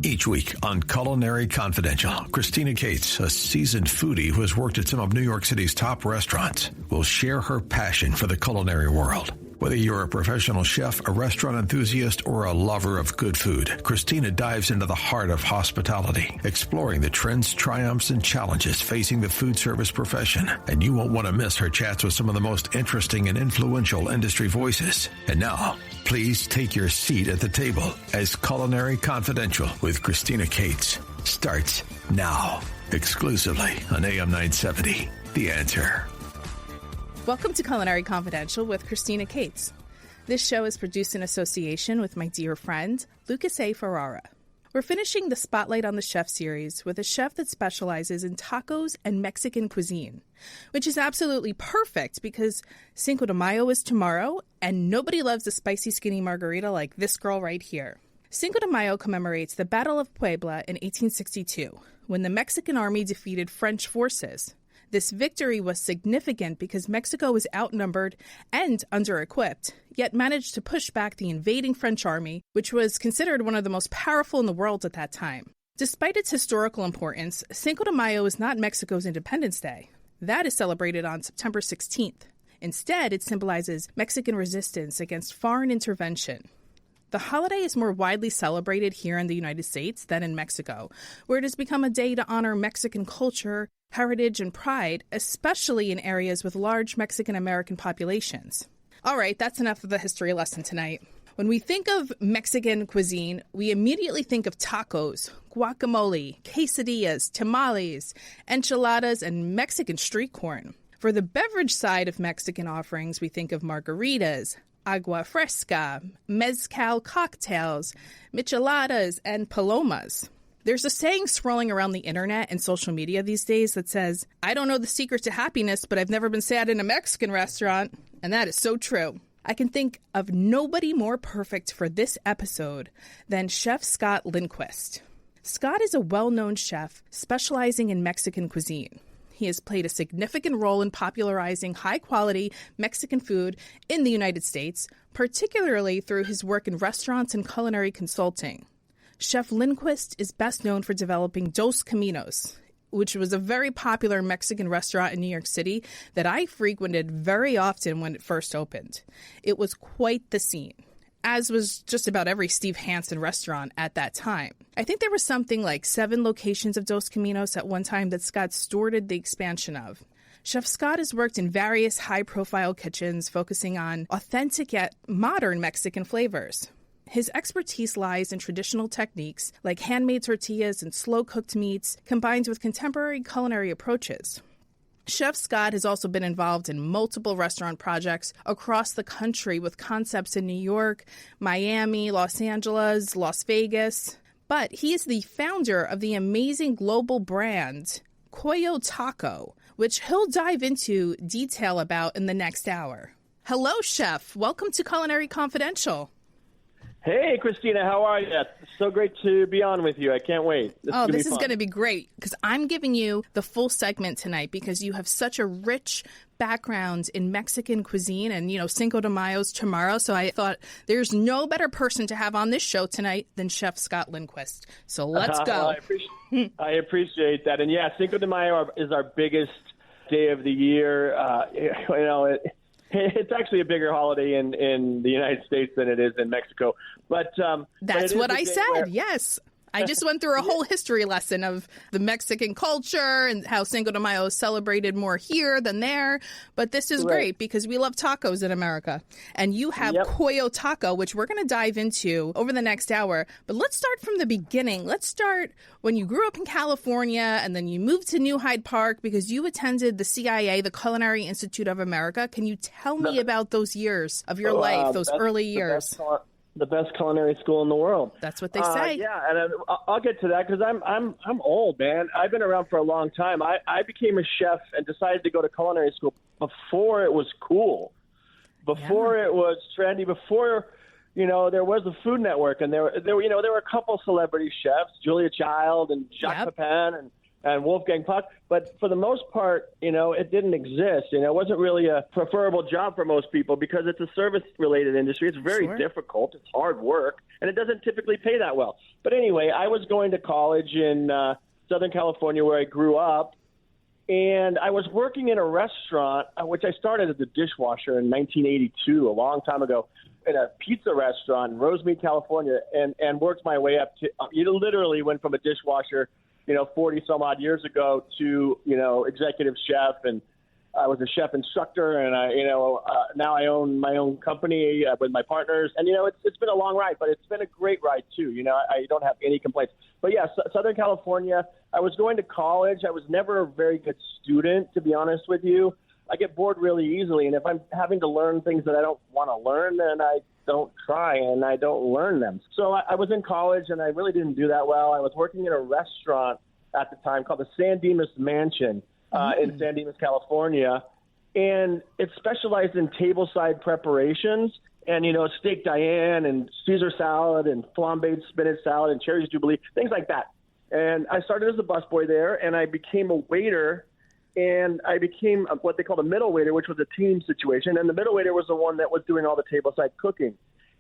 Each week on Culinary Confidential, Christina Cates, a seasoned foodie who has worked at some of New York City's top restaurants, will share her passion for the culinary world. Whether you're a professional chef, a restaurant enthusiast, or a lover of good food, Christina dives into the heart of hospitality, exploring the trends, triumphs, and challenges facing the food service profession. And you won't want to miss her chats with some of the most interesting and influential industry voices. And now, please take your seat at the table as Culinary Confidential with Christina Cates starts now, exclusively on AM 970. The Answer. Welcome to Culinary Confidential with Christina Cates. This show is produced in association with my dear friend, Lucas A. Ferrara. We're finishing the Spotlight on the Chef series with a chef that specializes in tacos and Mexican cuisine, which is absolutely perfect because Cinco de Mayo is tomorrow, and nobody loves a spicy skinny margarita like this girl right here. Cinco de Mayo commemorates the Battle of Puebla in 1862, when the Mexican army defeated French forces. This victory was significant because Mexico was outnumbered and under-equipped, yet managed to push back the invading French army, which was considered one of the most powerful in the world at that time. Despite its historical importance, Cinco de Mayo is not Mexico's Independence Day. That is celebrated on September 16th. Instead, it symbolizes Mexican resistance against foreign intervention. The holiday is more widely celebrated here in the United States than in Mexico, where it has become a day to honor Mexican culture, heritage, and pride, especially in areas with large Mexican-American populations. All right, that's enough of the history lesson tonight. When we think of Mexican cuisine, we immediately think of tacos, guacamole, quesadillas, tamales, enchiladas, and Mexican street corn. For the beverage side of Mexican offerings, we think of margaritas, agua fresca, mezcal cocktails, micheladas, and palomas. There's a saying swirling around the internet and social media these days that says, I don't know the secret to happiness, but I've never been sad in a Mexican restaurant. And that is so true. I can think of nobody more perfect for this episode than Chef Scott Linquist. Scott is a well-known chef specializing in Mexican cuisine. He has played a significant role in popularizing high-quality Mexican food in the United States, particularly through his work in restaurants and culinary consulting. Chef Linquist is best known for developing Dos Caminos, which was a very popular Mexican restaurant in New York City that I frequented very often when it first opened. It was quite the scene, as was just about every Steve Hansen restaurant at that time. I think there was something like 7 locations of Dos Caminos at one time that Scott stewarded the expansion of. Chef Scott has worked in various high-profile kitchens focusing on authentic yet modern Mexican flavors. His expertise lies in traditional techniques like handmade tortillas and slow-cooked meats, combined with contemporary culinary approaches. Chef Scott has also been involved in multiple restaurant projects across the country with concepts in New York, Miami, Los Angeles, Las Vegas. But he is the founder of the amazing global brand, Coyo Taco, which he'll dive into detail about in the next hour. Hello, Chef. Welcome to Culinary Confidential. Hey, Christina, how are you? It's so great to be on with you. I can't wait. This is going to be great because I'm giving you the full segment tonight because you have such a rich background in Mexican cuisine and, Cinco de Mayo's tomorrow. So I thought there's no better person to have on this show tonight than Chef Scott Linquist. So let's go. I appreciate that. And yeah, Cinco de Mayo is our biggest day of the year. It's actually a bigger holiday in the United States than it is in Mexico. But that's what I said, yes. I just went through a whole history lesson of the Mexican culture and how Cinco de Mayo is celebrated more here than there. But this is great because we love tacos in America. And you have Coyo Taco, which we're going to dive into over the next hour. But let's start from the beginning. Let's start when you grew up in California and then you moved to New Hyde Park because you attended the CIA, the Culinary Institute of America. Can you tell me about those years of your life, those early years? The best culinary school in the world. That's what they say. Yeah, and I'll get to that because I'm old, man. I've been around for a long time. I became a chef and decided to go to culinary school before it was cool, before it was trendy, before there was a Food Network, and there were a couple celebrity chefs, Julia Child and Jacques Pepin, and Wolfgang Puck. But for the most part, it didn't exist. It wasn't really a preferable job for most people because it's a service-related industry. It's very difficult. It's hard work, and it doesn't typically pay that well. But anyway, I was going to college in Southern California where I grew up, and I was working in a restaurant, which I started as a dishwasher in 1982, a long time ago, in a pizza restaurant in Rosemead, California, and worked my way up to literally went from a dishwasher 40 some odd years ago to, executive chef. And I was a chef instructor, and now I own my own company with my partners. And, it's been a long ride, but it's been a great ride too. I don't have any complaints. But yeah, Southern California, I was going to college. I was never a very good student, to be honest with you. I get bored really easily. And if I'm having to learn things that I don't want to learn, then I don't try and I don't learn them. So I was in college, and I really didn't do that well. I was working in a restaurant at the time called the San Dimas Mansion in San Dimas, California. And it specialized in tableside preparations and, steak Diane and Caesar salad and flambéed spinach salad and cherries jubilee, things like that. And I started as a busboy there, and I became a waiter, and I became what they called a middle waiter, which was a team situation. And the middle waiter was the one that was doing all the tableside cooking.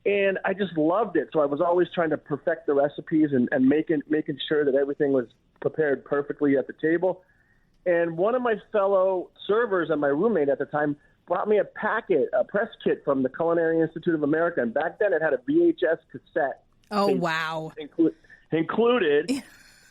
And I just loved it. So I was always trying to perfect the recipes and making sure that everything was prepared perfectly at the table. And one of my fellow servers and my roommate at the time brought me a press kit from the Culinary Institute of America. And back then it had a VHS cassette. Oh, wow. Included.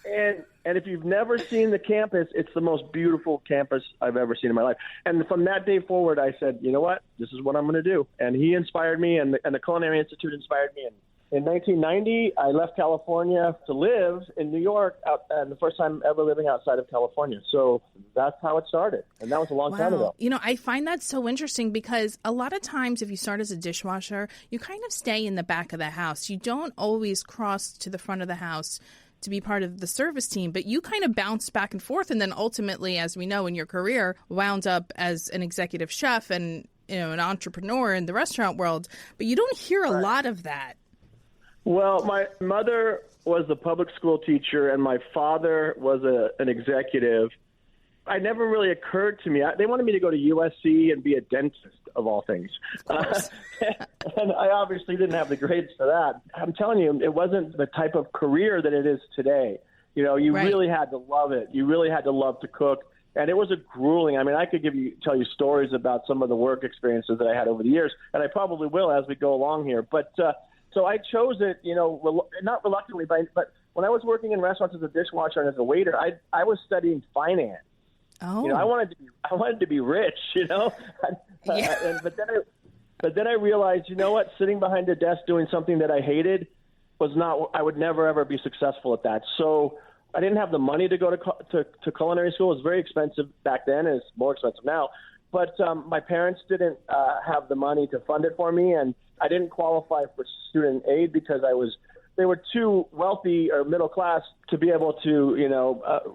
And if you've never seen the campus, it's the most beautiful campus I've ever seen in my life. And from that day forward, I said, you know what? This is what I'm going to do. And he inspired me, and the Culinary Institute inspired me. And in 1990, I left California to live in New York, and the first time ever living outside of California. So that's how it started. And that was a long time ago. I find that so interesting because a lot of times if you start as a dishwasher, you kind of stay in the back of the house. You don't always cross to the front of the house to be part of the service team, but you kind of bounced back and forth, and then ultimately, as we know in your career, wound up as an executive chef and an entrepreneur in the restaurant world. But you don't hear a lot of that. Well, my mother was a public school teacher, and my father was an executive. It never really occurred to me. They wanted me to go to USC and be a dentist, of all things. And I obviously didn't have the grades for that. I'm telling you, it wasn't the type of career that it is today. You really had to love it. You really had to love to cook. And it was a grueling. I mean, I could tell you stories about some of the work experiences that I had over the years, and I probably will as we go along here. But so I chose it, not reluctantly, but when I was working in restaurants as a dishwasher and as a waiter, I was studying finance. Oh, I wanted to be rich, Yeah. But then I realized, sitting behind a desk doing something that I hated I would never ever be successful at that. So I didn't have the money to go to culinary school. It was very expensive back then, and it's more expensive now. But my parents didn't have the money to fund it for me, and I didn't qualify for student aid because they were too wealthy or middle class to be able to,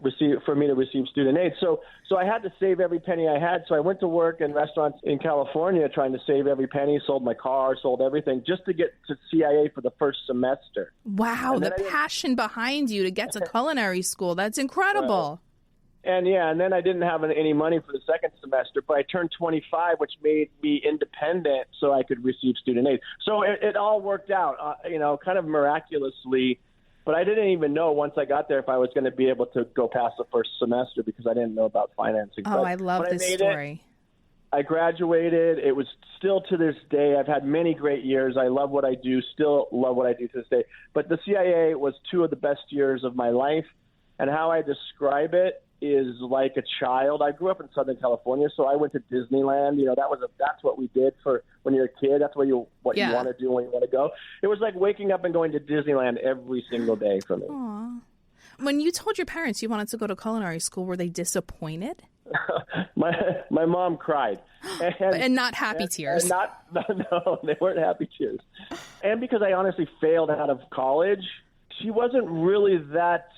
receive student aid. So I had to save every penny I had. So I went to work in restaurants in California trying to save every penny, sold my car, sold everything just to get to CIA for the first semester. Wow, the passion behind you to get to culinary school. That's incredible. And then I didn't have any money for the second semester, but I turned 25, which made me independent so I could receive student aid. So it all worked out, kind of miraculously. But I didn't even know once I got there if I was going to be able to go past the first semester because I didn't know about financing. Oh, I love this story. I graduated. It was still to this day. I've had many great years. I love what I do, still love what I do to this day. But the CIA was 2 of the best years of my life. And how I describe it is like a child. I grew up in Southern California, so I went to Disneyland. That's what we did for when you're a kid. That's what you want to do when you want to go. It was like waking up and going to Disneyland every single day for me. Aww. When you told your parents you wanted to go to culinary school, were they disappointed? My mom cried. And not happy tears. No, they weren't happy tears. And because I honestly failed out of college, she wasn't really that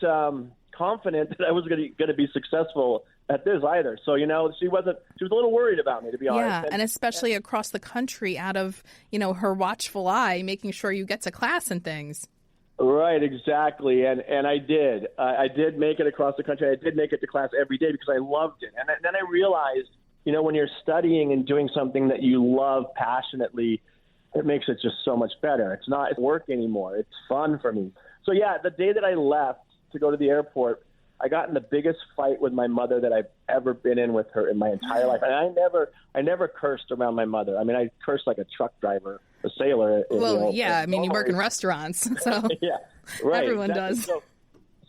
confident that I was going to be successful at this either. So, she was a little worried about me, to be honest. Yeah, and especially across the country out of, her watchful eye, making sure you get to class and things. Right, exactly. And I did. I did make it across the country. I did make it to class every day because I loved it. And then I realized, when you're studying and doing something that you love passionately, it makes it just so much better. It's not work anymore. It's fun for me. So, yeah, the day that I left to go to the airport, I got in the biggest fight with my mother that I've ever been in with her in my entire life. And I never cursed around my mother. I mean, I cursed like a truck driver, a sailor. Well, you work in restaurants, so yeah, right. Everyone does.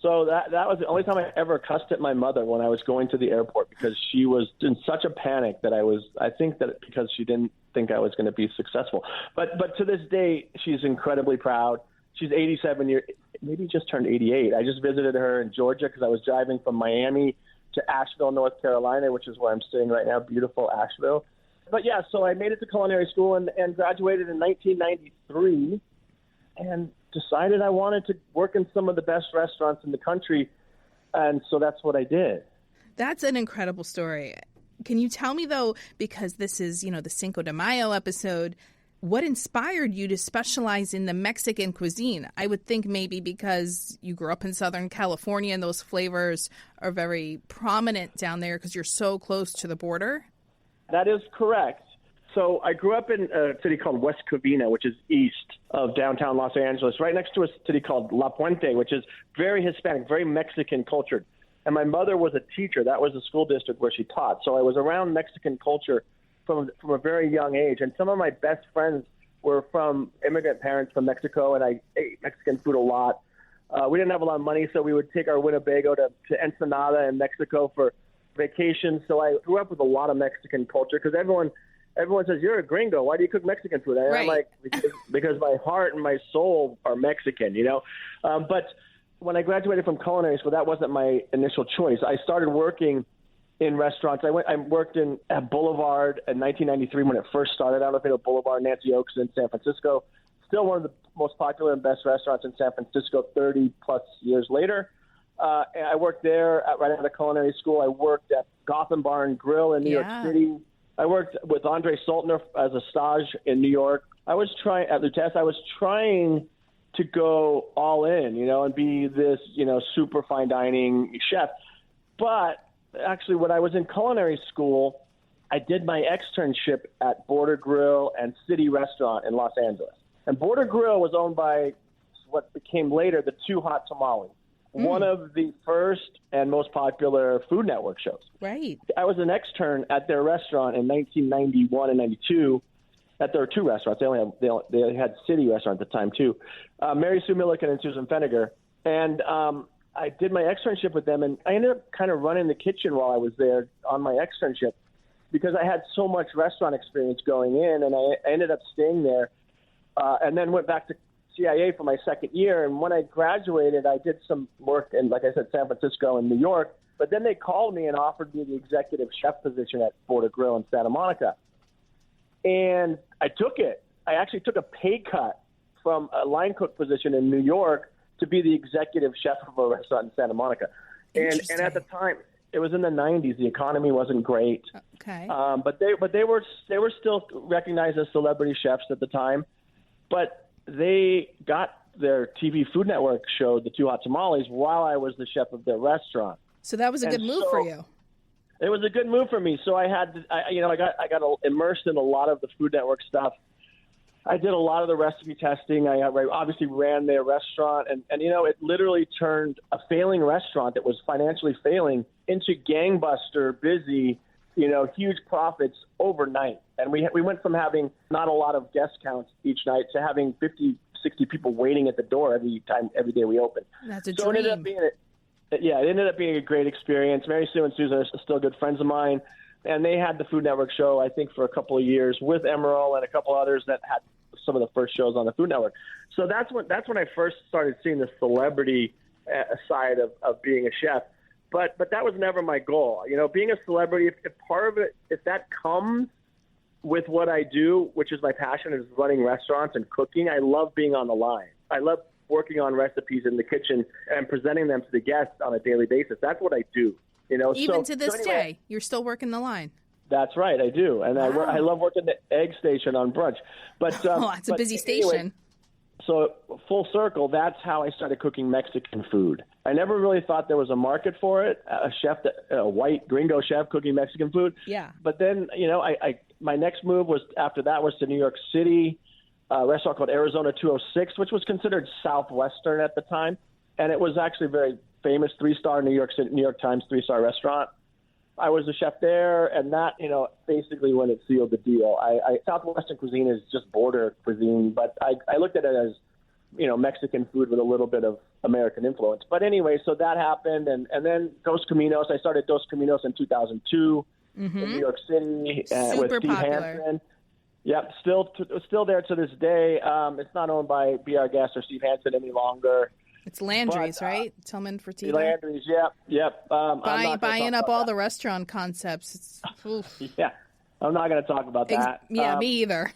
So that was the only time I ever cussed at my mother when I was going to the airport, because she was in such a panic that I think that because she didn't think I was going to be successful. But to this day, she's incredibly proud. She's 87 years, maybe just turned 88. I just visited her in Georgia because I was driving from Miami to Asheville, North Carolina, which is where I'm staying right now, beautiful Asheville. But yeah, so I made it to culinary school and graduated in 1993 and decided I wanted to work in some of the best restaurants in the country. And so that's what I did. That's an incredible story. Can you tell me, though, because this is, the Cinco de Mayo episode, what inspired you to specialize in the Mexican cuisine? I would think maybe because you grew up in Southern California and those flavors are very prominent down there because you're so close to the border. That is correct. So I grew up in a city called West Covina, which is east of downtown Los Angeles, right next to a city called La Puente, which is very Hispanic, very Mexican cultured. And my mother was a teacher. That was the school district where she taught. So I was around Mexican culture from a very young age. And some of my best friends were from immigrant parents from Mexico, and I ate Mexican food a lot. We didn't have a lot of money, so we would take our Winnebago to Ensenada in Mexico for vacation. So I grew up with a lot of Mexican culture because everyone says, you're a gringo. Why do you cook Mexican food? And I'm like, because my heart and my soul are Mexican, But when I graduated from culinary school, that wasn't my initial choice. I started working in restaurants. I worked at Boulevard in 1993 when it first started. I don't know if you know Boulevard, Nancy Oaks in San Francisco. Still one of the most popular and best restaurants in San Francisco 30-plus years later. And I worked there right out of culinary school. I worked at Gotham Bar and Grill in New York City. I worked with Andre Saltner as a stage in New York. I was trying to go all in, and be this, super fine dining chef. But actually, when I was in culinary school, I did my externship at Border Grill and City Restaurant in Los Angeles. And Border Grill was owned by what became later the Two Hot Tamales, one of the first and most popular Food Network shows. Right. I was an extern at their restaurant in 1991 and 92. At their two restaurants. They had City Restaurant at the time, too. Mary Sue Milliken and Susan Feniger. And I did my externship with them, and I ended up kind of running the kitchen while I was there on my externship because I had so much restaurant experience going in, and I ended up staying there and then went back to CIA for my second year. And when I graduated, I did some work in, like I said, San Francisco and New York. But then they called me and offered me the executive chef position at Border Grill in Santa Monica. And I took it. I actually took a pay cut from a line cook position in New York to be the executive chef of a restaurant in Santa Monica. And at the time, it was in the 90s. The economy wasn't great. Okay. But they were still recognized as celebrity chefs at the time. But they got their TV Food Network show, The Two Hot Tamales, while I was the chef of their restaurant. So that was a good move for you. It was a good move for me. So I got immersed in a lot of the Food Network stuff. I did a lot of the recipe testing. I obviously ran their restaurant, and it literally turned a failing restaurant that was financially failing into gangbuster, busy, huge profits overnight. And we went from having not a lot of guest counts each night to having 50, 60 people waiting at the door every day we opened. That's a dream. It ended up being a great experience. Mary Sue and Susan are still good friends of mine, and they had the Food Network show, I think, for a couple of years with Emeril and a couple others that had some of the first shows on the Food Network. So that's when I first started seeing the celebrity side of being a chef. But that was never my goal. Being a celebrity, if part of it, if that comes with what I do, which is my passion, is running restaurants and cooking, I love being on the line. I love working on recipes in the kitchen and presenting them to the guests on a daily basis. That's what I do. Even to this day, you're still working the line. That's right, I do, and wow. I love working the egg station on brunch. But it's a busy station. So full circle, that's how I started cooking Mexican food. I never really thought there was a market for it, a white gringo chef cooking Mexican food. Yeah. But then, my next move was after that was to New York City, a restaurant called Arizona 206, which was considered Southwestern at the time. And it was actually a very famous 3-star New York Times 3-star restaurant. I was a chef there, and that, basically when it sealed the deal. Southwestern cuisine is just border cuisine, but I looked at it as, Mexican food with a little bit of American influence. But anyway, so that happened, and then Dos Caminos. I started Dos Caminos in 2002 in New York City with Steve Hansen. Yep, still there to this day. It's not owned by B.R. Guest or Steve Hansen any longer. It's Landry's, right? Tillman Fertitta. Landry's, yep. Buying up all the restaurant concepts. Yeah, I'm not going to talk about that. Me either.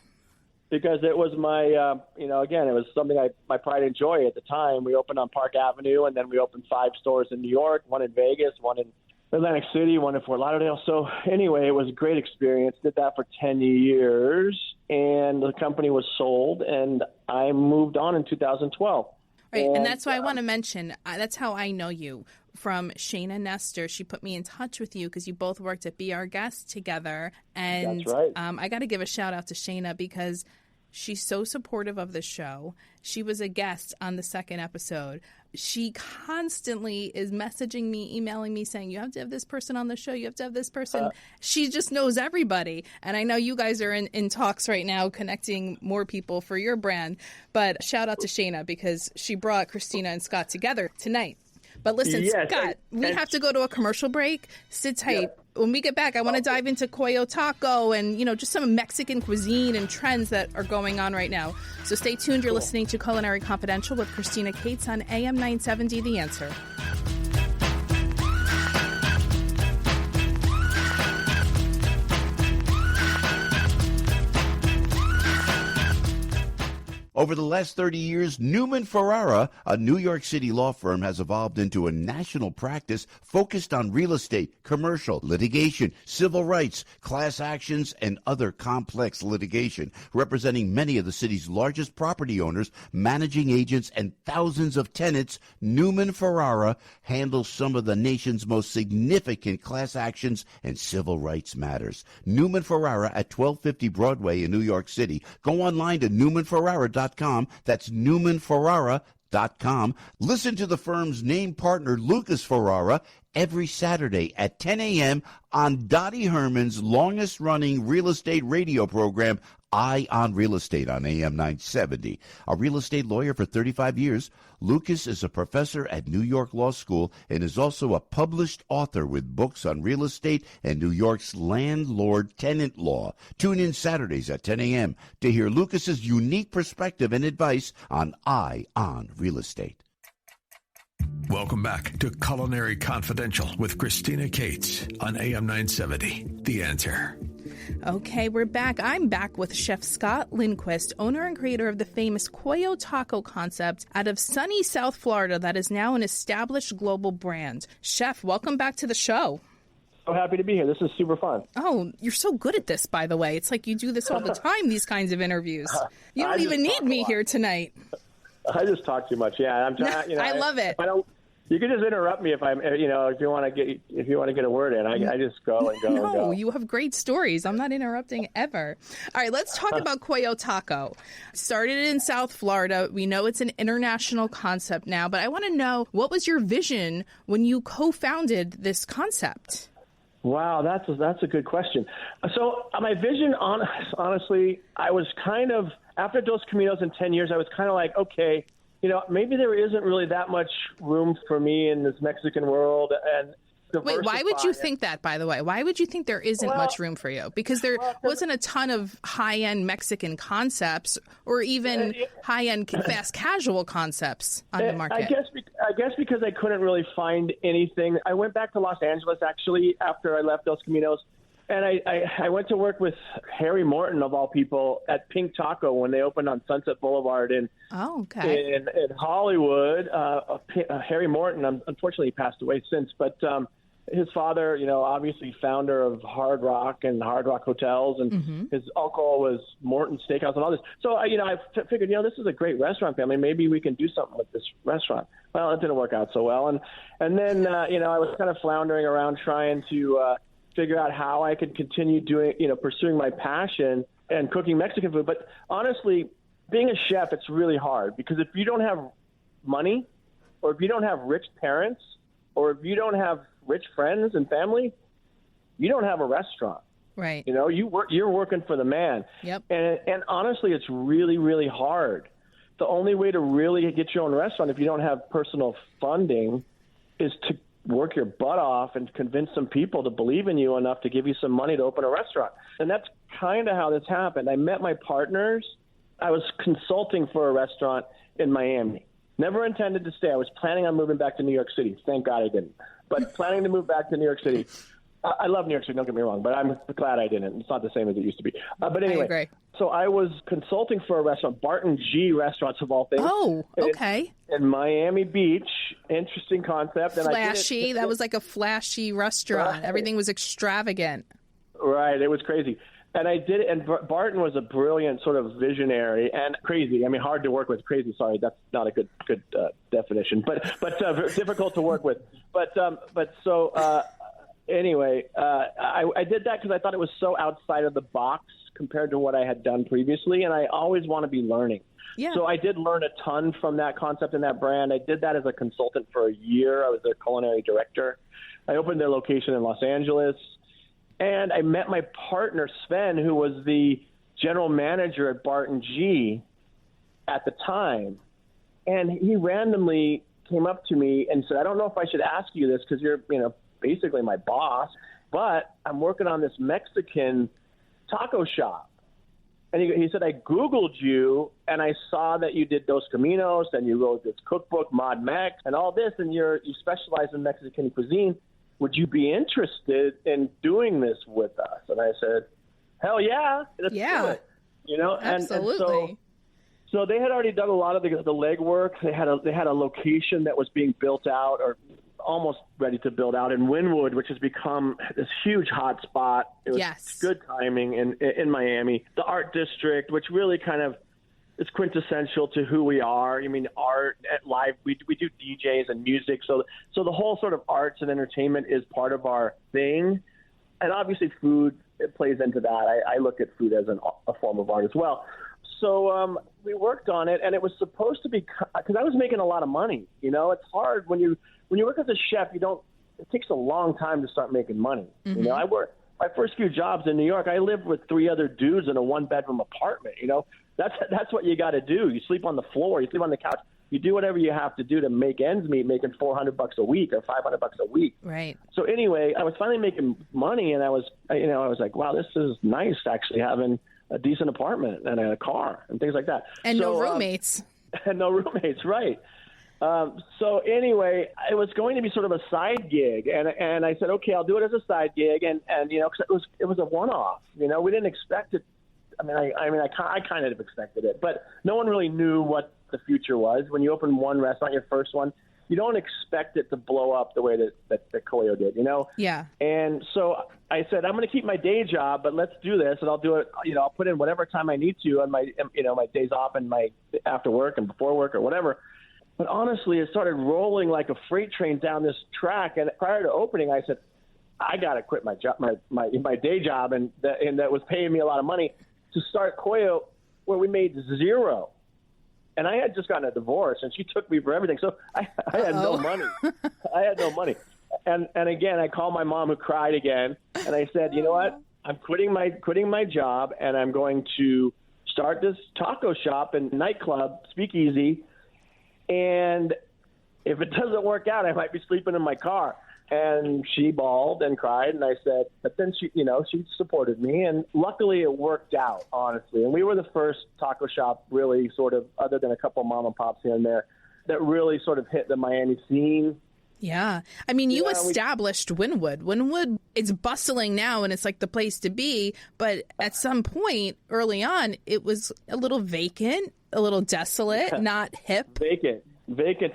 Because it was my, again, it was something my pride and joy at the time. We opened on Park Avenue, and then we opened 5 stores in New York, 1 in Vegas, 1 in Atlantic City, 1 in Fort Lauderdale. So anyway, it was a great experience. Did that for 10 years, and the company was sold, and I moved on in 2012. Right, and that's why I want to mention, that's how I know you, from Shayna Nestor. She put me in touch with you because you both worked at BR Guest together. And that's right. I got to give a shout out to Shayna because she's so supportive of the show. She was a guest on the 2nd episode. She constantly is messaging me, emailing me, saying, you have to have this person on the show. You have to have this person. She just knows everybody. And I know you guys are in talks right now connecting more people for your brand. But shout out to Shayna because she brought Christina and Scott together tonight. But listen, yes, Scott, we have to go to a commercial break. Sit tight. Yeah. When we get back, I want to dive into Coyo Taco and, just some Mexican cuisine and trends that are going on right now. So stay tuned. You're listening to Culinary Confidential with Christina Cates on AM 970, The Answer. Over the last 30 years, Newman Ferrara, a New York City law firm, has evolved into a national practice focused on real estate, commercial, litigation, civil rights, class actions, and other complex litigation, representing many of the city's largest property owners, managing agents, and thousands of tenants. Newman Ferrara handles some of the nation's most significant class actions and civil rights matters. Newman Ferrara at 1250 Broadway in New York City. Go online to newmanferrara.com. That's newmanferrara.com. Listen to the firm's name partner, Lucas Ferrara, every Saturday at 10 a.m. on Dottie Herman's longest-running real estate radio program, Eye on Real Estate on AM 970. A real estate lawyer for 35 years, Lucas is a professor at New York Law School and is also a published author with books on real estate and New York's landlord-tenant law. Tune in Saturdays at 10 a.m. to hear Lucas's unique perspective and advice on Eye on Real Estate. Welcome back to Culinary Confidential with Christina Cates on AM 970, The Answer. Okay, we're back. I'm back with Chef Scott Linquist, owner and creator of the famous Coyo Taco concept out of sunny South Florida that is now an established global brand. Chef, welcome back to the show. So happy to be here. This is super fun. Oh, you're so good at this, by the way. It's like you do this all the time, these kinds of interviews. You don't even need me here tonight. I just talk too much. Yeah, I'm trying. I love it. You can just interrupt me if you want to get a word in. I just go and go. No, and go. You have great stories. I'm not interrupting ever. All right, let's talk about Coyo Taco. Started in South Florida. We know it's an international concept now, but I want to know, what was your vision when you co-founded this concept? Wow, that's a good question. So my vision, honestly, I was kind of, after Dos Caminos in 10 years, I was kind of like, okay, maybe there isn't really that much room for me in this Mexican world. And wait, why would you think that, by the way? Why would you think there isn't much room for you? Because there wasn't a ton of high-end Mexican concepts or even high-end fast casual concepents on the market. I guess because I couldn't really find anything. I went back to Los Angeles, actually, after I left Dos Caminos. And I went to work with Harry Morton, of all people, at Pink Taco when they opened on Sunset Boulevard in Hollywood. Harry Morton, unfortunately, he passed away since. But his father, obviously founder of Hard Rock and Hard Rock Hotels, and his uncle was Morton Steakhouse and all this. So, I figured, this is a great restaurant family. Maybe we can do something with this restaurant. Well, it didn't work out so well. And then, I was kind of floundering around trying to figure out how I could continue doing, pursuing my passion and cooking Mexican food. But honestly, being a chef, it's really hard because if you don't have money, or if you don't have rich parents, or if you don't have rich friends and family, you don't have a restaurant. Right. You're working for the man. Yep. And honestly, it's really, really hard. The only way to really get your own restaurant, if you don't have personal funding, is to work your butt off and convince some people to believe in you enough to give you some money to open a restaurant. And that's kind of how this happened. I met my partners. I was consulting for a restaurant in Miami. Never intended to stay. I was planning on moving back to New York City. Thank God I didn't. But planning to move back to New York City. I love New York City, don't get me wrong, but I'm glad I didn't. It's not the same as it used to be. But anyway, I agree. So I was consulting for a restaurant, Barton G Restaurants of all things. Oh, okay. In Miami Beach. Interesting concept. And flashy. That was like a flashy restaurant. Right. Everything was extravagant. Right. It was crazy. And I did it, and Barton was a brilliant sort of visionary and crazy. I mean, hard to work with. Crazy, sorry, that's not a good definition, but difficult to work with. Anyway, I did that because I thought it was so outside of the box compared to what I had done previously, and I always want to be learning. Yeah. So I did learn a ton from that concept and that brand. I did that as a consultant for a year. I was their culinary director. I opened their location in Los Angeles. And I met my partner, Sven, who was the general manager at Barton G at the time. And he randomly came up to me and said, I don't know if I should ask you this because you're, basically my boss, but I'm working on this Mexican taco shop. And he said, I Googled you and I saw that you did Dos Caminos and you wrote this cookbook, Mod Mex, and all this, and you specialize in Mexican cuisine. Would you be interested in doing this with us? And I said, hell yeah. Let's do it. Absolutely. And so they had already done a lot of the legwork. They had a location that was being built out or almost ready to build out in Wynwood, which has become this huge hot spot. It was good timing in Miami. The art district, which really kind of is quintessential to who we are. I mean, art at live, we do DJs and music. So the whole sort of arts and entertainment is part of our thing. And obviously food, it plays into that. I look at food as a form of art as well. So we worked on it, and it was supposed to be, because I was making a lot of money. It's hard when you work as a chef, it takes a long time to start making money. Mm-hmm. I worked my first few jobs in New York. I lived with 3 other dudes in a 1-bedroom apartment. That's what you got to do. You sleep on the floor, you sleep on the couch, you do whatever you have to do to make ends meet, making $400 a week or $500 a week. Right. So anyway, I was finally making money, and I was like, wow, this is nice actually having a decent apartment and a car and things like that. And no roommates. And no roommates, right. So anyway, it was going to be sort of a side gig, and I said, okay, I'll do it as a side gig, and cause it was a one-off. We didn't expect it. I kind of expected it, but no one really knew what the future was. When you open one restaurant, your first one, you don't expect it to blow up the way that Coyo did, Yeah. And so I said, I'm going to keep my day job, but let's do this, and I'll do it. I'll put in whatever time I need to on my, my days off and my after work and before work or whatever. But honestly, it started rolling like a freight train down this track. And prior to opening, I said, I got to quit my job, my day job, and that was paying me a lot of money to start Coyo, where we made zero. And I had just gotten a divorce, and she took me for everything. So I had no money. I had no money. And again, I called my mom, who cried again, and I said, you know what? I'm quitting my job, and I'm going to start this taco shop and nightclub, speakeasy. And if it doesn't work out, I might be sleeping in my car. And she bawled and cried, and I said, but then she supported me, and luckily it worked out, honestly. And we were the first taco shop really sort of, other than a couple of mom and pops here and there, that really sort of hit the Miami scene. Yeah. I mean, you established Wynwood. Wynwood is bustling now, and it's like the place to be. But at some point early on, it was a little vacant, a little desolate, not hip. Vacant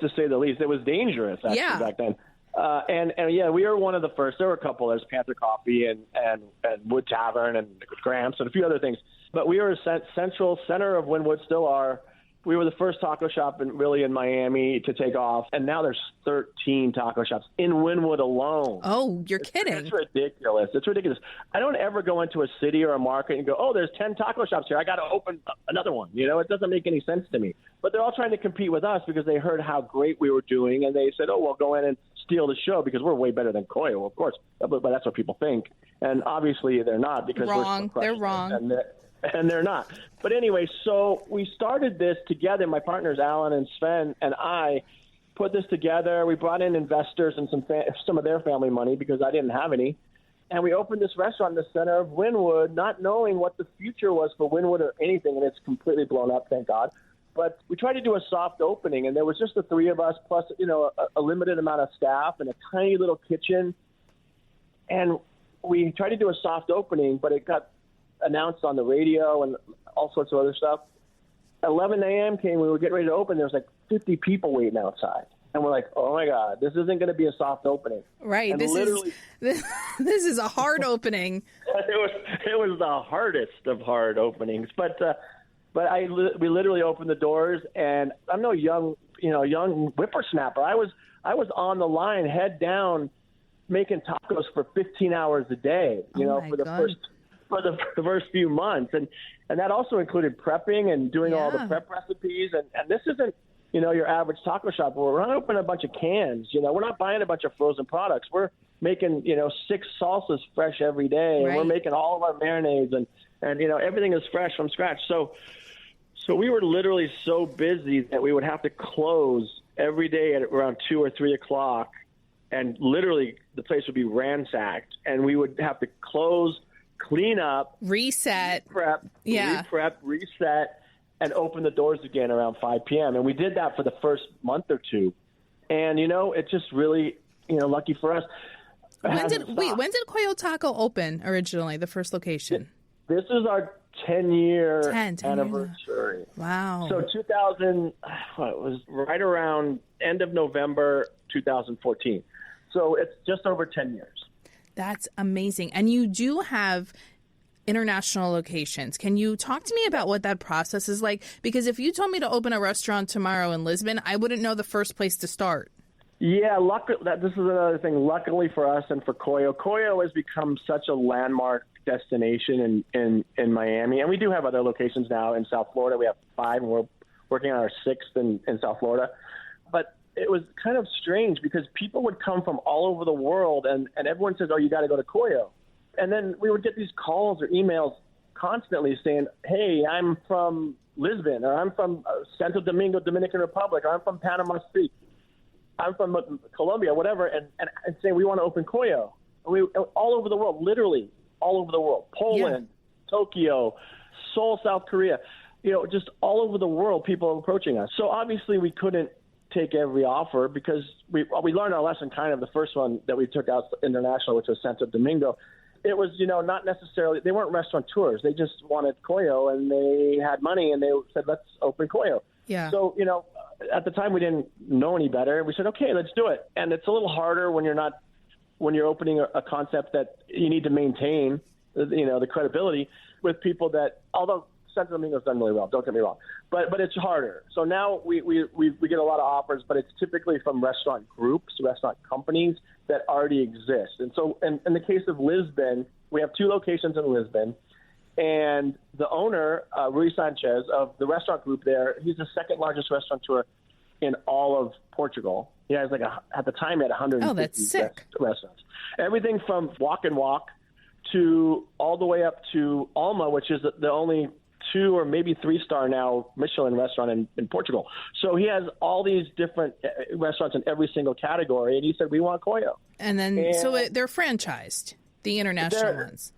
to say the least. It was dangerous, actually, back then. And yeah, we were one of the first. There were a couple. There's Panther Coffee and Wood Tavern and Gramps and a few other things. But we were a central center of Wynwood, still are. We were the first taco shop in Miami to take off, and now there's 13 taco shops in Wynwood alone. Oh, you're kidding. It's ridiculous. It's ridiculous. I don't ever go into a city or a market and go, oh, there's 10 taco shops here. I got to open another one. You know, it doesn't make any sense to me. But they're all trying to compete with us because they heard how great we were doing, and they said, oh, well, go in and steal the show because we're way better than Coyo, of course. But that's what people think. And obviously they're not because wrong. They're wrong. And they're not. But anyway, so we started this together. My partners, Alan and Sven, and I put this together. We brought in investors and some of their family money because I didn't have any. And we opened this restaurant in the center of Wynwood, not knowing what the future was for Wynwood or anything. And it's completely blown up, thank God. But we tried to do a soft opening, and there was just the three of us plus, you know, a limited amount of staff and a tiny little kitchen. And we tried to do a soft opening, but it got announced on the radio and all sorts of other stuff. 11 a.m. came, we were getting ready to open. There was like 50 people waiting outside. And we're like, oh, my God, this isn't going to be a soft opening. Right. And this is a hard opening. It was the hardest of hard openings. But we literally opened the doors, and I'm no young whippersnapper. I was on the line, head down, making tacos for 15 hours a day, for the first few months. And that also included prepping and doing all the prep recipes. And this isn't, your average taco shop where we're not opening a bunch of cans. We're not buying a bunch of frozen products. We're making, 6 salsas fresh every day. Right. And we're making all of our marinades and everything is fresh from scratch. So we were literally so busy that we would have to close every day at around 2 or 3 o'clock. And literally the place would be ransacked, and we would have to close, clean up, reset, reset, and open the doors again around 5 p.m. And we did that for the first month or two. And, it's just really, lucky for us. When did Coyo Taco open originally, the first location? This is our 10-year 10 anniversary. Years. Wow. So it was right around end of November 2014. So it's just over 10 years. That's amazing. And you do have international locations. Can you talk to me about what that process is like? Because if you told me to open a restaurant tomorrow in Lisbon, I wouldn't know the first place to start. Yeah, this is another thing. Luckily for us and for Coyo has become such a landmark destination in Miami. And we do have other locations now in South Florida. We have 5, and we're working on our 6th in South Florida. But it was kind of strange because people would come from all over the world, and everyone says, oh, you got to go to Coyo. And then we would get these calls or emails constantly saying, hey, I'm from Lisbon, or I'm from Santo Domingo, Dominican Republic, or I'm from Panama City, I'm from Colombia, whatever, and saying we want to open Coyo. All over the world, literally all over the world, Poland, Tokyo, Seoul, South Korea, just all over the world, people are approaching us. So obviously we couldn't take every offer because we learned our lesson kind of the first one that we took out international, which was Santo Domingo. It was, not necessarily, they weren't restaurateurs. They just wanted Coyo, and they had money, and they said, let's open Coyo. Yeah. So, at the time we didn't know any better. We said, okay, let's do it. And it's a little harder when you're opening a concept that you need to maintain, the credibility with people that, although Santo Domingo's done really well, don't get me wrong, but it's harder. So now we get a lot of offers, but it's typically from restaurant groups, restaurant companies that already exist. And so in the case of Lisbon, we have 2 locations in Lisbon, and the owner, Rui Sanchez of the restaurant group there, he's the 2nd largest restaurateur in all of Portugal. He has at the time he had 150 restaurants. Everything from Walk and Walk to all the way up to Alma, which is the only 2 or maybe 3-star now Michelin restaurant in Portugal. So he has all these different restaurants in every single category, and he said, we want Coyo. And then, they're franchised, the international ones.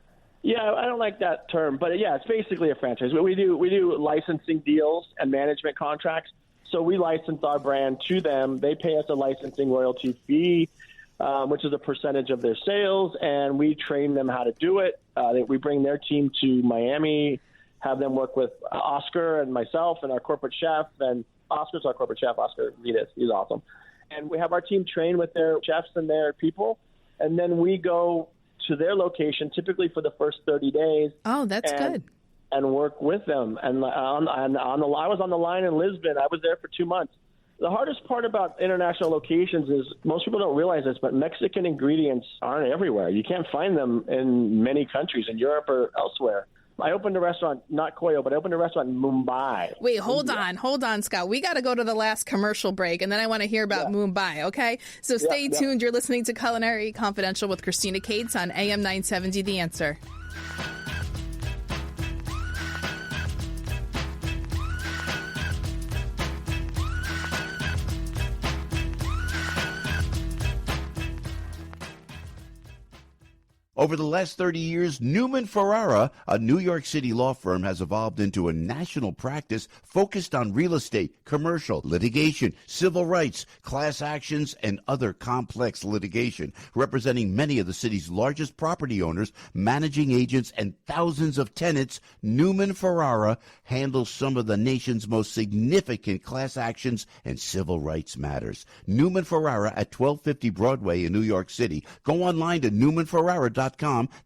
Yeah, I don't like that term, but it's basically a franchise. We do licensing deals and management contracts. So we license our brand to them. They pay us a licensing royalty fee, which is a percentage of their sales, and we train them how to do it. We bring their team to Miami, have them work with Oscar and myself and our corporate chef, and Oscar's our corporate chef, Oscar Vitas. He's awesome. and we have our team train with their chefs and their people, and then we go to their location, typically for the first 30 days. Oh, that's good. And work with them. And I was on the line in Lisbon. I was there for 2 months. The hardest part about international locations is most people don't realize this, but Mexican ingredients aren't everywhere. You can't find them in many countries in Europe or elsewhere. I opened a restaurant, not Coyo, but I opened a restaurant in Mumbai. Wait, hold on, Scott. We got to go to the last commercial break, and then I want to hear about Mumbai, okay? So stay tuned. You're listening to Culinary Confidential with Christina Cates on AM 970 The Answer. Over the last 30 years, Newman Ferrara, a New York City law firm, has evolved into a national practice focused on real estate, commercial, litigation, civil rights, class actions, and other complex litigation, representing many of the city's largest property owners, managing agents, and thousands of tenants. Newman Ferrara handles some of the nation's most significant class actions and civil rights matters. Newman Ferrara at 1250 Broadway in New York City. Go online to newmanferrara.com.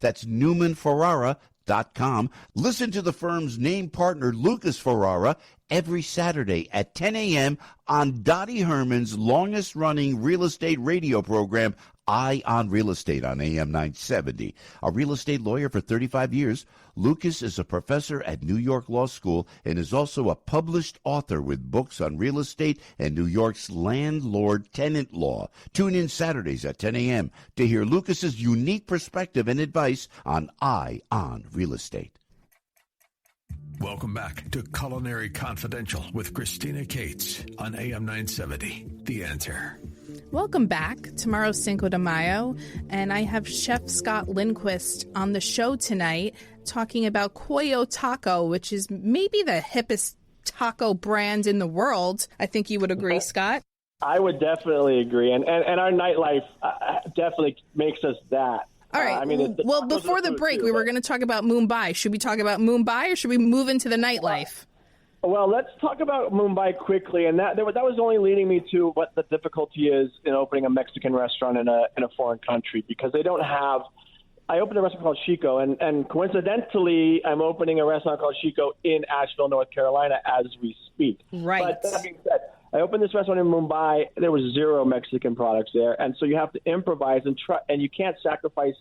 That's newmanferrara.com. Listen to the firm's name partner, Lucas Ferrara, every Saturday at 10 a.m. on Dottie Herman's longest-running real estate radio program, Eye on Real Estate on AM 970. A real estate lawyer for 35 years, Lucas is a professor at New York Law School and is also a published author with books on real estate and New York's landlord-tenant law. Tune in Saturdays at 10 a.m. to hear Lucas's unique perspective and advice on Eye on Real Estate. Welcome back to Culinary Confidential with Christina Cates on AM 970. The Answer. Welcome back. Tomorrow's Cinco De Mayo, and I have Chef Scott Linquist on the show tonight talking about Coyo Taco, which is maybe the hippest taco brand in the world. I think you would agree, Scott. I would definitely agree, and our nightlife definitely makes us that. All right. Well, before the break, we were going to talk about Mumbai. Should we talk about Mumbai, or should we move into the nightlife? Well, let's talk about Mumbai quickly, and that was only leading me to what the difficulty is in opening a Mexican restaurant in a foreign country, because they don't have. I opened a restaurant called Chico, and coincidentally, I'm opening a restaurant called Chico in Asheville, North Carolina, as we speak. Right. But that being said, I opened this restaurant in Mumbai. There was zero Mexican products there, and so you have to improvise and try, and you can't sacrifice,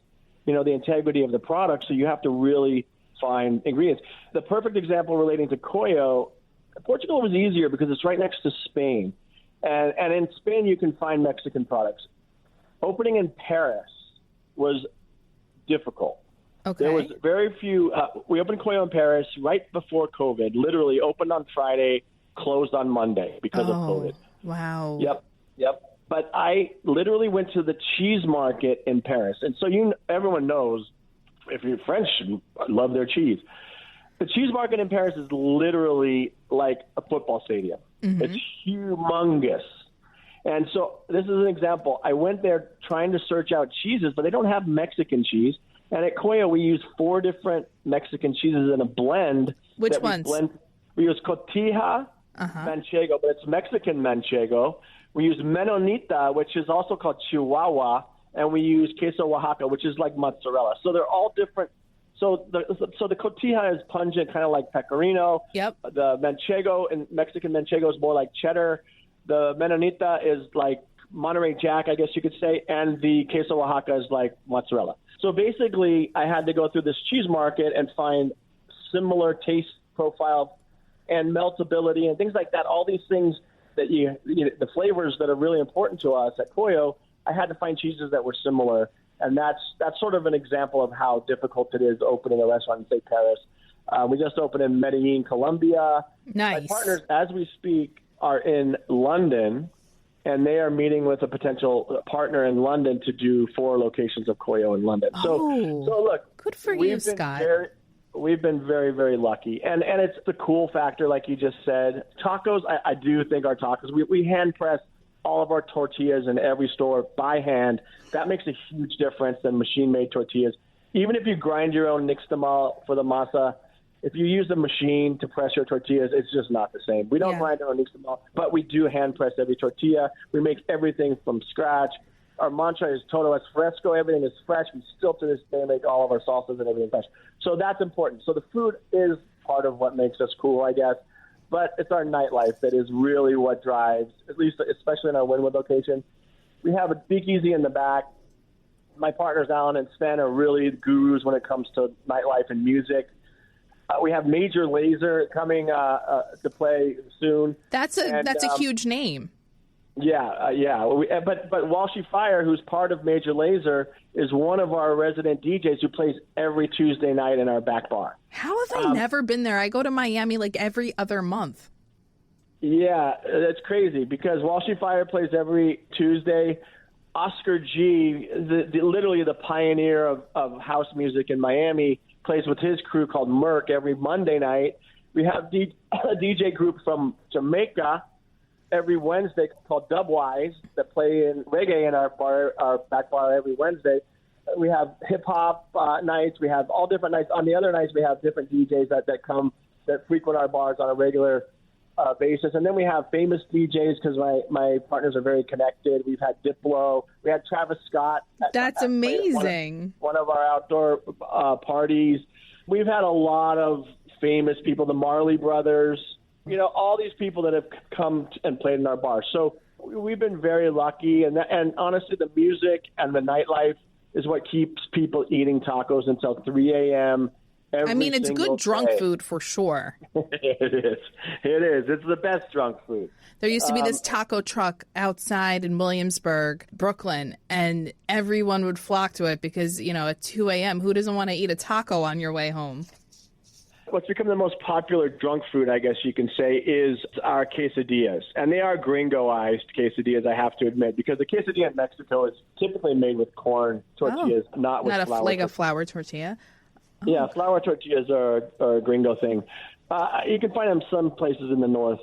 the integrity of the product. So you have to really find ingredients. The perfect example relating to Coyo, Portugal was easier because it's right next to Spain, and in Spain you can find Mexican products. Opening in Paris was difficult. Okay. There was very few. We opened Coyo in Paris right before COVID. Literally opened on Friday, closed on Monday because of COVID. Wow. Yep. But I literally went to the cheese market in Paris, and so everyone knows, if you're French, love their cheese. The cheese market in Paris is literally like a football stadium. Mm-hmm. It's humongous. And so this is an example. I went there trying to search out cheeses, but they don't have Mexican cheese. And at Coyo, we use 4 different Mexican cheeses in a blend. Which ones? We use cotija, manchego, but it's Mexican manchego. We use menonita, which is also called Chihuahua, and we use queso Oaxaca, which is like mozzarella. So they're all different. So the cotija is pungent, kind of like pecorino. Yep. The manchego and Mexican manchego is more like cheddar. The menonita is like Monterey Jack, I guess you could say, and the queso Oaxaca is like mozzarella. So basically, I had to go through this cheese market and find similar taste profile and meltability and things like that. All these things that the flavors that are really important to us at Coyo, I had to find cheeses that were similar. And that's sort of an example of how difficult it is opening a restaurant in, say, Paris. We just opened in Medellin, Colombia. Nice. My partners, as we speak, are in London, and they are meeting with a potential partner in London to do 4 locations of Coyo in London. So look, good for you, Scott. We've been very, very lucky. And it's the cool factor, like you just said. Tacos, I do think our tacos, we hand press all of our tortillas in every store by hand. That makes a huge difference than machine-made tortillas. Even if you grind your own nixtamal for the masa, if you use a machine to press your tortillas, it's just not the same. We don't grind our nixtamal, but we do hand press every tortilla. We make everything from scratch. Our mantra is todo es fresco. Everything is fresh. We still to this day make all of our salsas and everything fresh. So that's important. So the food is part of what makes us cool, I guess. But it's our nightlife that is really what drives, at least especially in our Wynwood location. We have a speakeasy in the back. My partners, Alan and Sven, are really gurus when it comes to nightlife and music. We have Major Lazer coming to play soon. That's a huge name. Yeah. But Walshy Fire, who's part of Major Lazer, is one of our resident DJs who plays every Tuesday night in our back bar. How have I never been there? I go to Miami like every other month. Yeah, that's crazy because Walshy Fire plays every Tuesday. Oscar G, literally the pioneer of house music in Miami, plays with his crew called Merc every Monday night. We have a DJ group from Jamaica every Wednesday called Dubwise that play in reggae in our back bar every Wednesday. We have hip-hop nights. We have all different nights. On the other nights, we have different DJs that frequent our bars on a regular basis. And then we have famous DJs because my partners are very connected. We've had Diplo. We had Travis Scott. That's amazing. One of our outdoor parties. We've had a lot of famous people, the Marley Brothers, all these people that have come and played in our bar. So we've been very lucky. And honestly, the music and the nightlife is what keeps people eating tacos until 3 a.m. It's good drunk food for sure. It is. It's the best drunk food. There used to be this taco truck outside in Williamsburg, Brooklyn, and everyone would flock to it because, at 2 a.m., who doesn't want to eat a taco on your way home? What's become the most popular drunk food, I guess you can say, is our quesadillas. And they are gringoized quesadillas, I have to admit, because the quesadilla in Mexico is typically made with corn tortillas, not with flour. Not a flour tortilla? Oh. Yeah, flour tortillas are a gringo thing. You can find them some places in the north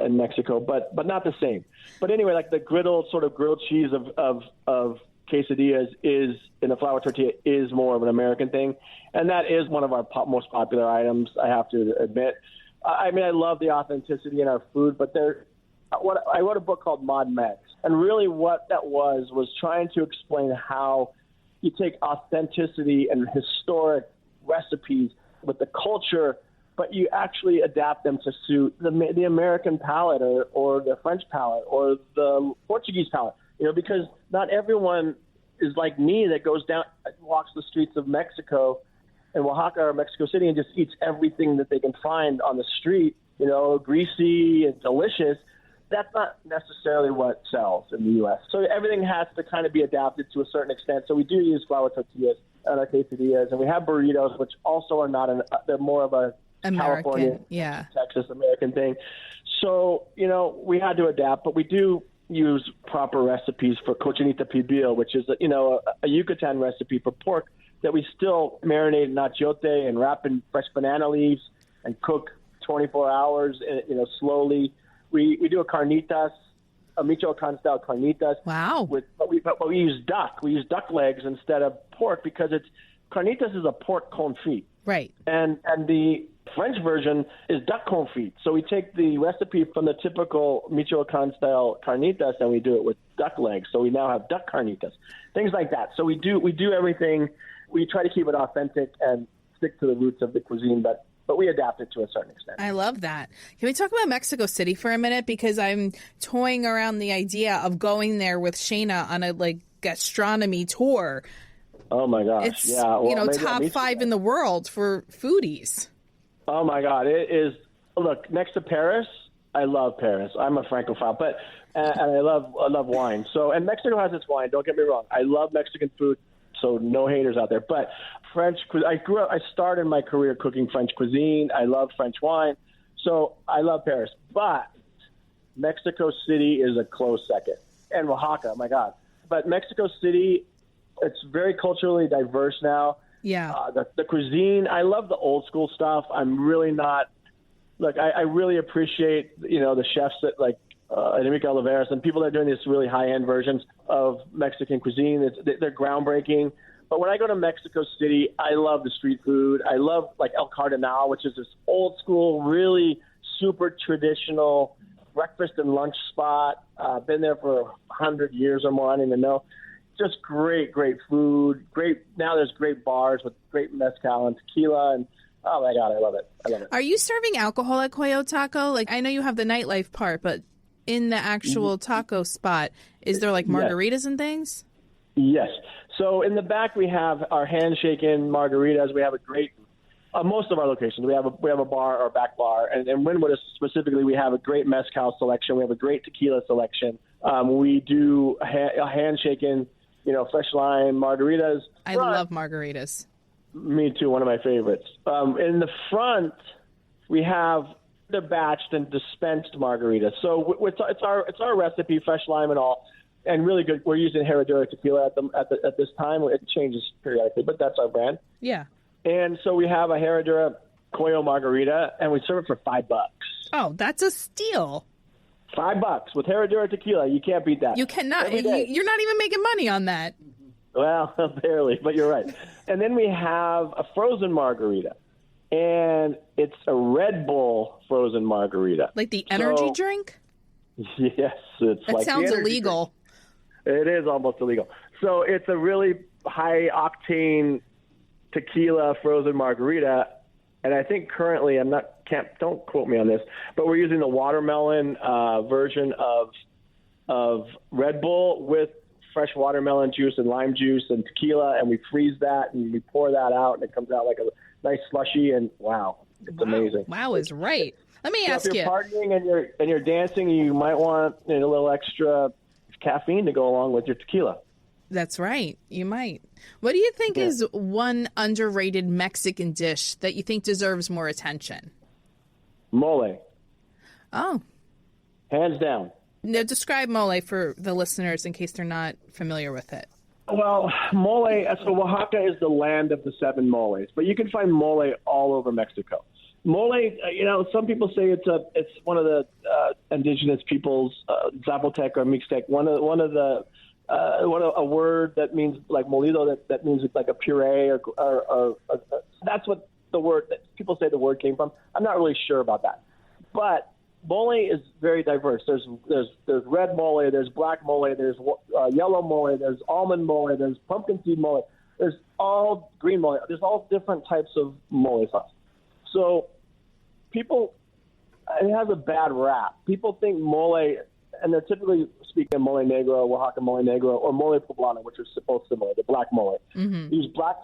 in Mexico, but not the same. But anyway, like the grilled cheese of quesadillas is in a flour tortilla is more of an American thing, and that is one of our most popular items, I have to admit. I love the authenticity in our food, but I wrote a book called Mod Mex, and really what that was trying to explain how you take authenticity and historic recipes with the culture, but you actually adapt them to suit the American palate or the French palate or the Portuguese palate. Because not everyone is like me that walks the streets of Mexico and Oaxaca or Mexico City and just eats everything that they can find on the street, greasy and delicious. That's not necessarily what sells in the U.S. So everything has to kind of be adapted to a certain extent. So we do use flour tortillas on our quesadillas, and we have burritos, which also are not they're more of a California, Texas American thing. So, we had to adapt, but we do use proper recipes for cochinita pibil, which is, a Yucatan recipe for pork that we still marinate in achiote and wrap in fresh banana leaves and cook 24 hours, slowly. We do a carnitas, a Michoacan-style carnitas. Wow. But we use duck. We use duck legs instead of pork because carnitas is a pork confit. Right. And the French version is duck confit. So we take the recipe from the typical Michoacan-style carnitas and we do it with duck legs. So we now have duck carnitas, things like that. So we do everything. We try to keep it authentic and stick to the roots of the cuisine, but we adapt it to a certain extent. I love that. Can we talk about Mexico City for a minute? Because I'm toying around the idea of going there with Shayna on a gastronomy tour. Oh my gosh! It's top 5 in the world for foodies. Oh my God! It is. Look, next to Paris, I love Paris. I'm a Francophile, and I love wine. So, and Mexico has its wine. Don't get me wrong. I love Mexican food. So no haters out there. But French, I started my career cooking French cuisine. I love French wine. So I love Paris. But Mexico City is a close second. And Oaxaca, my God. But Mexico City, it's very culturally diverse now. Yeah. The cuisine, I love the old school stuff. I'm really not, I really appreciate, the chefs that Enrique Oliveras and people that are doing these really high-end versions of Mexican cuisine. They're groundbreaking. But when I go to Mexico City, I love the street food. I love like El Cardenal, which is this old school, really super traditional breakfast and lunch spot. Been there for 100 years or more. I don't even know. Just great food. Now there's great bars with great mezcal and tequila. And oh my God, I love it. Are you serving alcohol at Coyo Taco? Like, I know you have the nightlife part, but in the actual taco spot, is there like margaritas and things? Yes. So in the back we have our handshaking margaritas. We have a great most of our locations. We have a bar or back bar, and in Wynwood specifically, we have a great mezcal selection. We have a great tequila selection. We do a handshaking, fresh lime margaritas. I love margaritas. Me too, one of my favorites. In the front, we have the batched and dispensed margaritas. So it's our recipe, fresh lime and all, and really good. We're using Herradura tequila at this time. It changes periodically, but that's our brand. Yeah. And so we have a Herradura Coyo margarita, and we serve it for $5. Oh, that's a steal. $5 with Herradura tequila. You can't beat that. You cannot. You're not even making money on that. Well, barely, but you're right. And then we have a frozen margarita, and it's a Red Bull frozen margarita. Like the energy drink? Yes. That sounds illegal. Drink. It is almost illegal. So it's a really high-octane tequila frozen margarita, and I think currently don't quote me on this, but we're using the watermelon version of Red Bull with fresh watermelon juice and lime juice and tequila, and we freeze that and we pour that out, and it comes out like a nice slushy, and it's amazing. Wow is right. Let me ask you. If you're you. partying and you're dancing, you might want a little extra caffeine to go along with your tequila. That's right. You might. What do you think is one underrated Mexican dish that you think deserves more attention? Mole. Oh. Hands down. Now, describe mole for the listeners in case they're not familiar with it. Well, mole, so Oaxaca is the land of the 7 moles, but you can find mole all over Mexico. Mole, some people say it's one of the indigenous peoples, Zapotec or Mixtec, a word that means like molido, that means it's like a puree, or that's what the word that people say the word came from. I'm not really sure about that, but mole is very diverse. There's red mole, there's black mole, there's yellow mole, there's almond mole, there's pumpkin seed mole, there's all green mole. There's all different types of mole sauce. So it has a bad rap. People think mole, and they're typically speaking of mole negro, Oaxaca mole negro, or mole poblano, which are both similar, the black mole. Mm-hmm. These black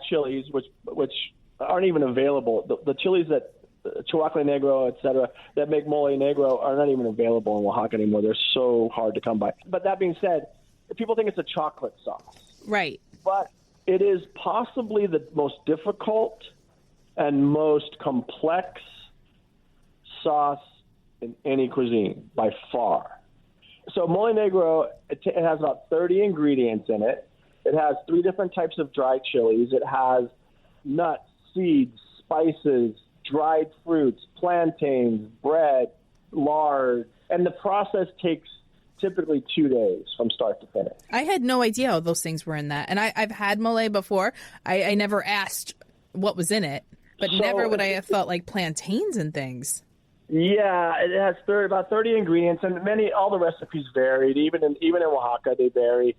chilies, which aren't even available. The chilies that Chihuahua negro, et cetera, that make mole negro are not even available in Oaxaca anymore. They're so hard to come by. But that being said, people think it's a chocolate sauce. Right. But it is possibly the most difficult and most complex sauce in any cuisine by far. So mole negro, it has about 30 ingredients in it. It has 3 different types of dried chilies. It has nuts, seeds, spices, dried fruits, plantains, bread, lard, and the process takes typically 2 days from start to finish. I had no idea all those things were in that, and I've had mole before. I never asked what was in it, but never would I have thought like plantains and things. Yeah, it has about 30 ingredients, and all the recipes varied. Even in Oaxaca, they vary.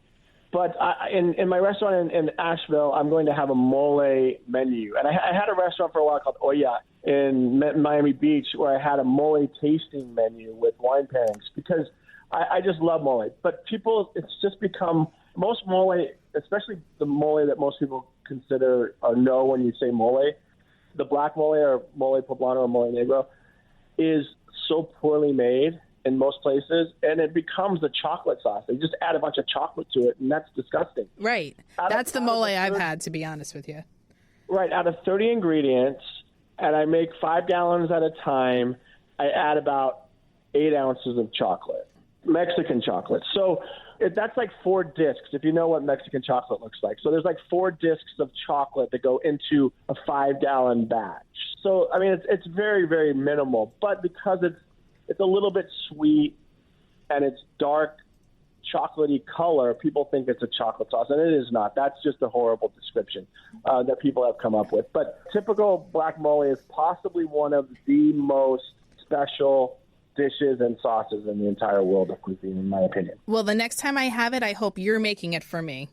But in my restaurant in Asheville, I'm going to have a mole menu. And I had a restaurant for a while called Olla in Miami Beach, where I had a mole tasting menu with wine pairings, because I just love mole. But it's just become, most mole, especially the mole that most people consider or know when you say mole, the black mole or mole poblano or mole negro, is so poorly made in most places, and it becomes a chocolate sauce. They just add a bunch of chocolate to it, and that's disgusting. Right. That's the mole I've had, to be honest with you. Right. Out of 30 ingredients, and I make 5 gallons at a time, I add about 8 ounces of chocolate, Mexican chocolate. So that's like 4 discs, if you know what Mexican chocolate looks like. So there's like 4 discs of chocolate that go into a 5-gallon batch. So, I mean, it's very, very minimal. But because it's a little bit sweet and it's dark chocolatey color, people think it's a chocolate sauce, and it is not. That's just a horrible description that people have come up with. But typical black mole is possibly one of the most special dishes and sauces in the entire world of cuisine, in my opinion. Well, the next time I have it, I hope you're making it for me.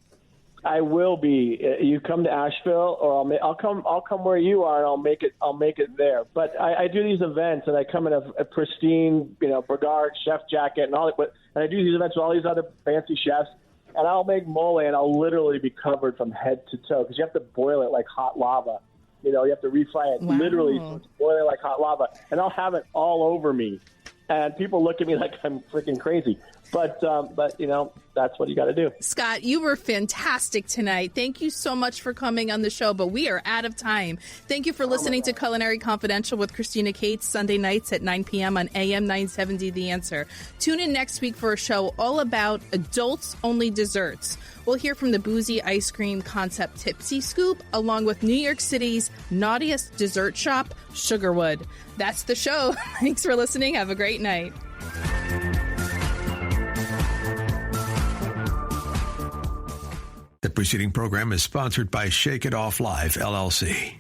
I will be. You come to Asheville, or I'll come where you are, and I'll make it there. But I do these events, and I come in a pristine, Bragard chef jacket and all that. And I do these events with all these other fancy chefs, and I'll make mole, and I'll literally be covered from head to toe because you have to boil it like hot lava. You have to refry it literally, so it's boiling like hot lava, and I'll have it all over me. And people look at me like I'm freaking crazy. But that's what you got to do. Scott, you were fantastic tonight. Thank you so much for coming on the show, but we are out of time. Thank you for listening to Culinary Confidential with Christina Cates, Sunday nights at 9 p.m. on AM 970 The Answer. Tune in next week for a show all about adults-only desserts. We'll hear from the boozy ice cream concept Tipsy Scoop, along with New York City's naughtiest dessert shop, Sugarwood. That's the show. Thanks for listening. Have a great night. The preceding program is sponsored by Shake It Off Live, LLC.